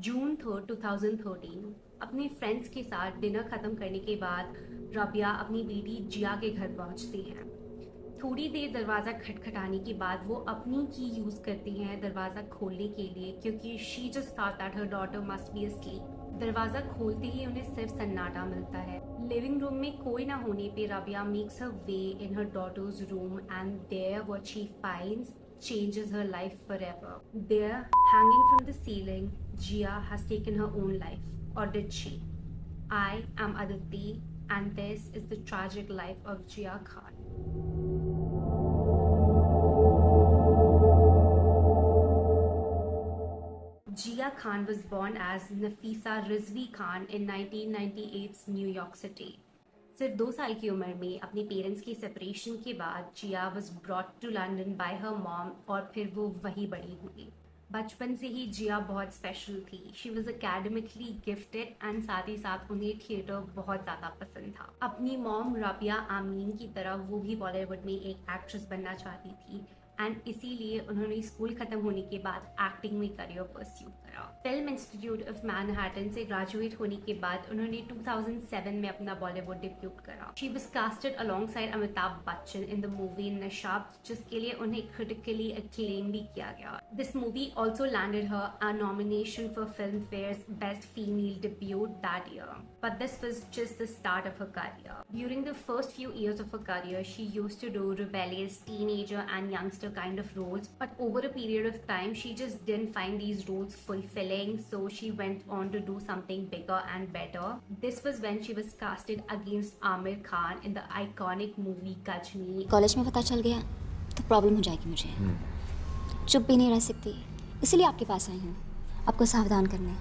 जून 3, 2013 अपने फ्रेंड्स के साथ डिनर खत्म करने के बाद रबिया अपनी बेटी जिया के घर पहुंचती हैं। थोड़ी देर दरवाज़ा खटखटाने के बाद वो अपनी की यूज़ करती हैं दरवाज़ा खोलने के लिए, क्योंकि she just thought that her daughter must be asleep। दरवाज़ा खोलते ही उन्हें सिर्फ सन्नाटा मिलता है। लिविंग रूम में कोई ना होने पे Rabia makes her way in her daughter's room and there what she finds changes her life forever. There, hanging from the ceiling, Jia has taken her own life. Or did she? I am Aditi, and this is the tragic life of Jia Khan. Jia Khan was born as Nafisa Rizvi Khan in 1998's New York City. सिर्फ 2 साल की उम्र में अपने parents की separation के बाद Jiah was brought to London by her mom और फिर वो वहीं बड़ी हुई। बचपन से ही जिया बहुत स्पेशल थी। She was academically gifted and साथ ही साथ उन्हें थिएटर बहुत ज़्यादा पसंद था। अपनी मॉम रबिया आमीन की तरह वो भी बॉलीवुड में एक एक्ट्रेस बनना चाहती थी एंड इसीलिए उन्होंने स्कूल खत्म होने के बाद एक्टिंग में करियर परस्यू करा। फिल्म इंस्टीट्यूट ऑफ मैनहट्टन से ग्रेजुएट होने के बाद उन्होंने 2007 में अपना बॉलीवुड डेब्यूट करा। She was casted alongside Amitabh Bachchan in the movie Nasha, जिसके लिए उन्हें क्रिटिकली एक्लेम भी किया गया। This movie also landed her a nomination for Filmfare's best female debut that year, but this was just the start of her career. During the first few years of her career, she used to do rebellious teenager and youngster kind of roles, but over a period of time, she just didn't find these roles fulfilling, so she went on to do something bigger and better. This was when she was casted against Aamir Khan in the iconic movie Gajni. College में पता चल गया तो problem हो जाएगी मुझे। चुप भी नहीं रह सकती, इसलिए आपके पास आई हूँ आपको सावधान करने।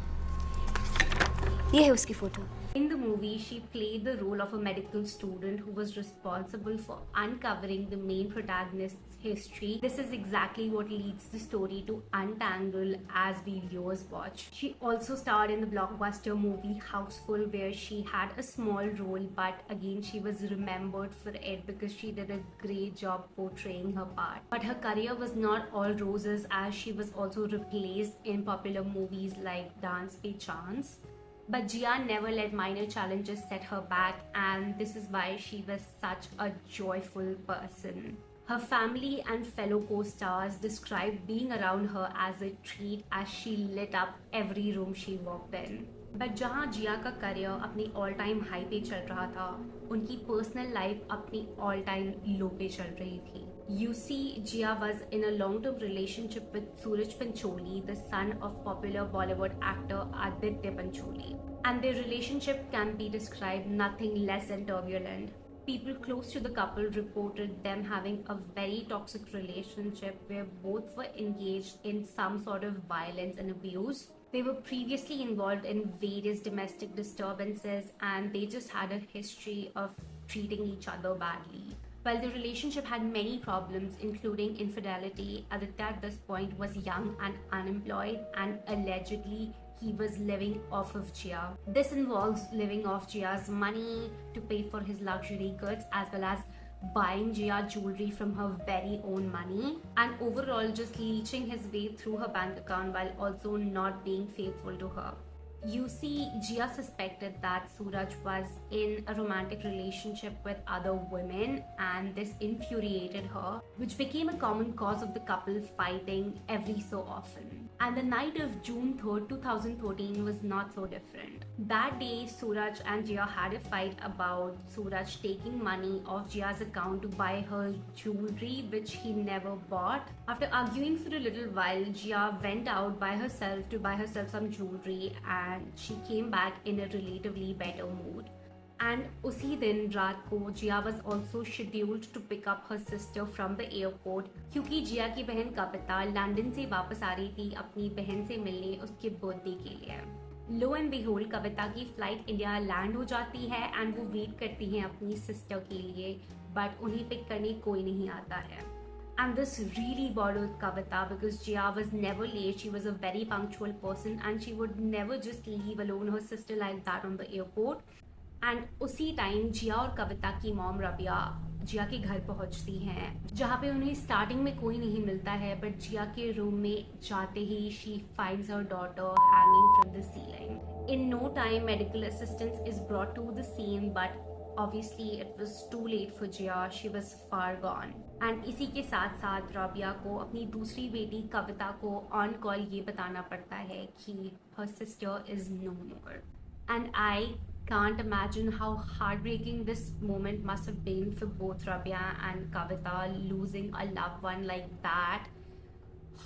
ये है उसकी photo. In the movie, she played the role of a medical student who was responsible for uncovering the main protagonist's history. This is exactly what leads the story to untangle as we viewers watch. She also starred in the blockbuster movie Houseful, where she had a small role, but again she was remembered for it because she did a great job portraying her part. But her career was not all roses, as she was also replaced in popular movies like Dance Pe Chance. But Jia never let minor challenges set her back, and this is why she was such a joyful person. Her family and fellow co-stars described being around her as a treat as she lit up every room she walked in. But जहाँ जिया का career अपनी all time high पे चल रहा था, उनकी personal life अपनी all time लो पे चल रही थी। You see, Jia was in a long-term relationship with Suraj Pancholi, the son of popular Bollywood actor Aditya Pancholi. And their relationship can be described nothing less than turbulent. People close to the couple reported them having a very toxic relationship where both were engaged in some sort of violence and abuse. They were previously involved in various domestic disturbances and they just had a history of treating each other badly. While the relationship had many problems, including infidelity, Aditya at this point was young and unemployed, and allegedly he was living off of Jia. This involves living off Jia's money to pay for his luxury goods, as well as buying Jia jewelry from her very own money, and overall just leeching his way through her bank account while also not being faithful to her. You see, Jia suspected that Suraj was in a romantic relationship with other women, and this infuriated her, which became a common cause of the couple fighting every so often. And the night of June 3, 2013 was not so different. That day, Suraj and Jia had a fight about Suraj taking money off Jia's account to buy her jewelry, which he never bought. After arguing for a little while, Jia went out by herself to buy herself some jewelry, and she came back in a relatively better mood. And उसी दिन रात को जिया was also scheduled to pick up her sister from the airport, क्योंकि जिया की बहन कविता London से वापस आ रही थी अपनी बहन से मिलने उसके बर्थडे के लिए। लो एंड बिहोल्ड कविता की फ्लाइट इंडिया लैंड हो जाती है एंड वो वेट करती हैं अपनी सिस्टर के लिए, बट उन्हें पिक करने कोई नहीं आता है। And this really bothered Kavita because Jia was never late. She was a very punctual person and she would never just leave alone her sister like that on the airport. And उसी time जिया और कविता की mom Rabia जिया के घर पहुंचती हैं, जहाँ पे उन्हें स्टार्टिंग में कोई नहीं मिलता है, बट जिया के रूम में जाते ही she finds her daughter hanging from the ceiling. In no time, medical assistance is brought to the scene, but obviously it was too late for Jia. She was far gone. And इसी के साथ साथ राबिया को अपनी दूसरी बेटी कविता को on call ये बताना पड़ता है कि her sister is no more. And I can't imagine how heartbreaking this moment must have been for both Rabia and Kavita, losing a loved one like that.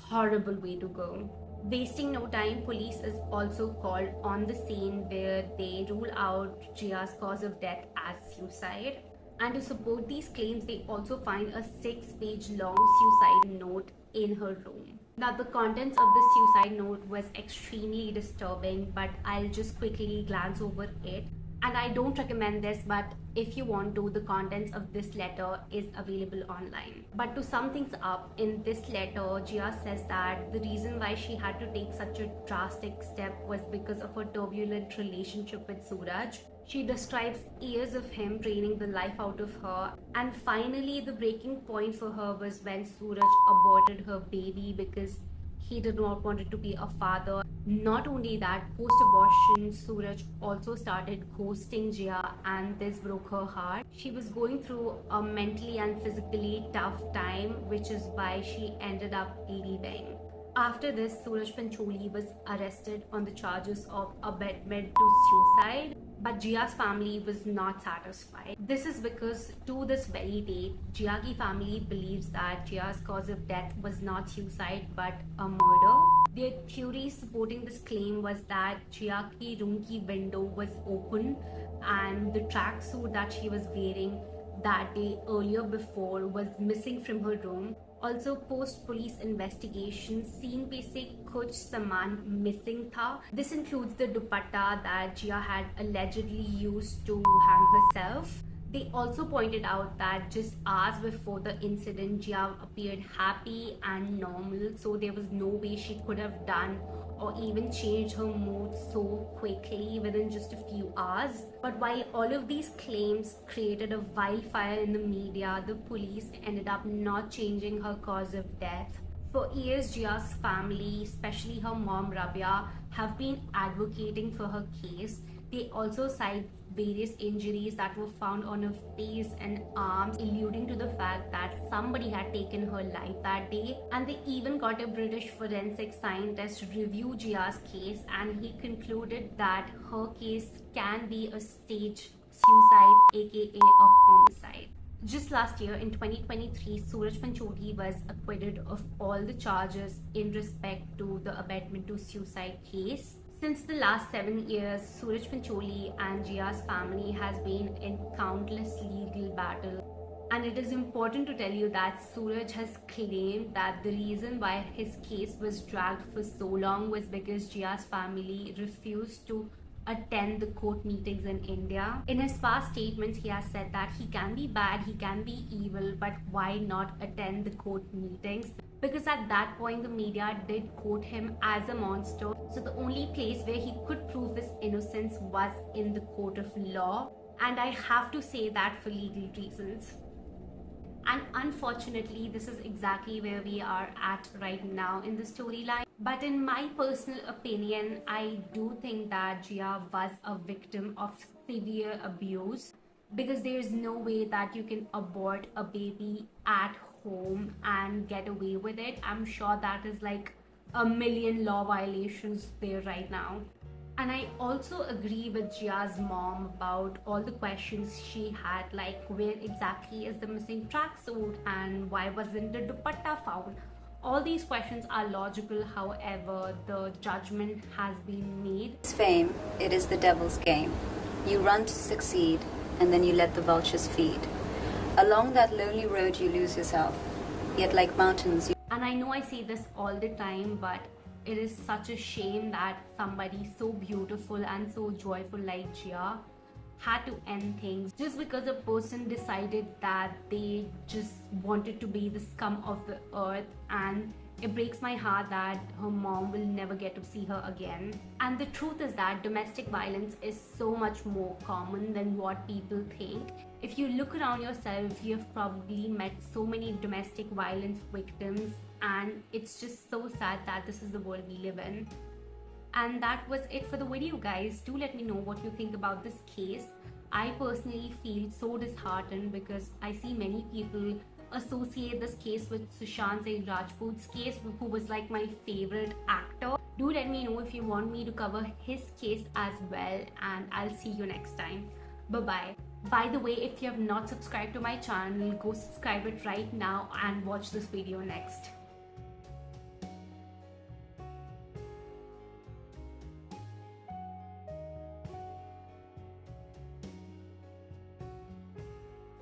Horrible way to go. Wasting no time, police is also called on the scene where they rule out Jia's cause of death as suicide. And to support these claims, they also find a 6-page long suicide note in her room. Now, the contents of the suicide note was extremely disturbing, but I'll just quickly glance over it. And I don't recommend this, but if you want to, the contents of this letter is available online. But to sum things up, in this letter, Jia says that the reason why she had to take such a drastic step was because of her turbulent relationship with Suraj. She describes years of him draining the life out of her, and finally the breaking point for her was when Suraj aborted her baby because he did not want it to be a father. Not only that, post-abortion, Suraj also started ghosting Jia, and this broke her heart. She was going through a mentally and physically tough time, which is why she ended up leaving. After this, Suraj Pancholi was arrested on the charges of abetment to suicide. But Jia's family was not satisfied. This is because to this very day, Jia ki family believes that Jia's cause of death was not suicide but a murder. Their theory supporting this claim was that Jia ki room ki window was open and the tracksuit that she was wearing that day earlier before was missing from her room. Also, post police investigation, scene पे से कुछ सामान missing था. This includes the dupatta that Jia had allegedly used to hang herself. They also pointed out that just hours before the incident, Jia appeared happy and normal, so there was no way she could have done or even change her mood so quickly within just a few hours. But while all of these claims created a wildfire in the media, the police ended up not changing her cause of death. For years, Jia's family, especially her mom Rabia, have been advocating for her case. They also cite various injuries that were found on her face and arms, alluding to the fact that somebody had taken her life that day. And they even got a British forensic scientist review Jia's case, and he concluded that her case can be a staged suicide, aka a homicide. Just last year in 2023, Suraj Pancholi was acquitted of all the charges in respect to the abetment to suicide case. Since the last 7 years, Suraj Pancholi and Jia's family has been in countless legal battles. And it is important to tell you that Suraj has claimed that the reason why his case was dragged for so long was because Jia's family refused to attend the court meetings in India. In his past statements, he has said that he can be bad, he can be evil, but why not attend the court meetings? Because at that point, the media did quote him as a monster. So the only place where he could prove his innocence was in the court of law. And I have to say that for legal reasons. And unfortunately, this is exactly where we are at right now in the storyline. But in my personal opinion, I do think that Jia was a victim of severe abuse, because there is no way that you can abort a baby at home and get away with it. I'm sure that is like a million law violations there right now. And I also agree with Jia's mom about all the questions she had, like where exactly is the missing tracksuit and why wasn't the dupatta found? All these questions are logical, however, the judgment has been made. It's fame, it is the devil's game. You run to succeed, and then you let the vultures feed. Along that lonely road you lose yourself, yet like mountains you... And I know I say this all the time, but it is such a shame that somebody so beautiful and so joyful like Jia had to end things just because a person decided that they just wanted to be the scum of the earth. And it breaks my heart that her mom will never get to see her again. And the truth is that domestic violence is so much more common than what people think. If you look around yourself, you have probably met so many domestic violence victims, and it's just so sad that this is the world we live in. And that was it for the video, guys. Do let me know what you think about this case. I personally feel so disheartened because I see many people associate this case with Sushant Singh Rajput's case, who was like my favorite actor. Do let me know if you want me to cover his case as well, and I'll see you next time. Bye bye. By the way, if you have not subscribed to my channel, go subscribe it right now and watch this video next.